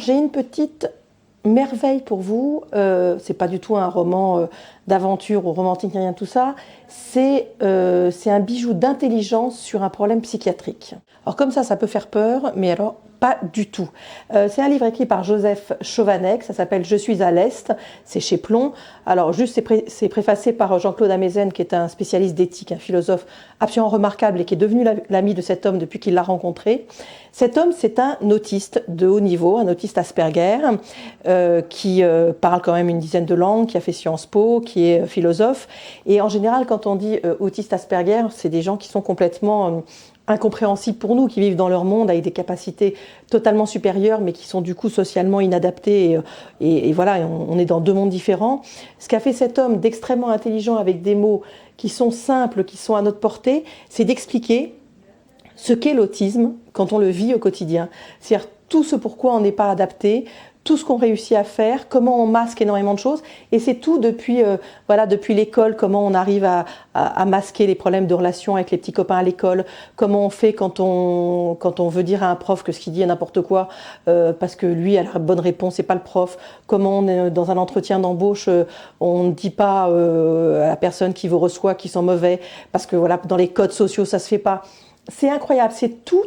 j'ai une petite merveille pour vous. C'est pas du tout un roman d'aventure ou romantique, rien de tout ça. C'est un bijou d'intelligence sur un problème psychiatrique. Alors comme ça peut faire peur, mais alors pas du tout. C'est un livre écrit par Joseph Chovanec, ça s'appelle « Je suis à l'Est », c'est chez Plon. Alors juste, c'est préfacé par Jean-Claude Amezen, qui est un spécialiste d'éthique, un philosophe absolument remarquable et qui est devenu l'ami de cet homme depuis qu'il l'a rencontré. Cet homme, c'est un autiste de haut niveau, un autiste Asperger, qui parle quand même une dizaine de langues, qui a fait Sciences Po, qui est philosophe. Et en général, quand on dit autiste Asperger, c'est des gens qui sont complètement incompréhensibles pour nous, qui vivent dans leur monde avec des capacités totalement supérieures, mais qui sont du coup socialement inadaptés. Et voilà, on est dans deux mondes différents. Ce qu'a fait cet homme d'extrêmement intelligent avec des mots qui sont simples, qui sont à notre portée, c'est d'expliquer ce qu'est l'autisme quand on le vit au quotidien. C'est-à-dire tout ce pourquoi on n'est pas adapté, tout ce qu'on réussit à faire, comment on masque énormément de choses. Et c'est tout depuis, depuis l'école, comment on arrive à masquer les problèmes de relations avec les petits copains à l'école, comment on fait quand on veut dire à un prof que ce qu'il dit est n'importe quoi, parce que lui a la bonne réponse et pas le prof, comment on est dans un entretien d'embauche, on ne dit pas à la personne qui vous reçoit qu'ils sont mauvais, parce que voilà, dans les codes sociaux ça se fait pas. C'est incroyable, c'est tous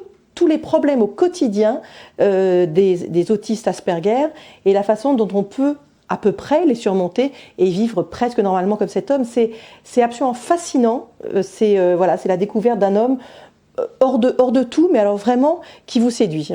les problèmes au quotidien des autistes Asperger et la façon dont on peut à peu près les surmonter et vivre presque normalement comme cet homme. C'est absolument fascinant, c'est la découverte d'un homme hors de tout, mais alors vraiment qui vous séduit.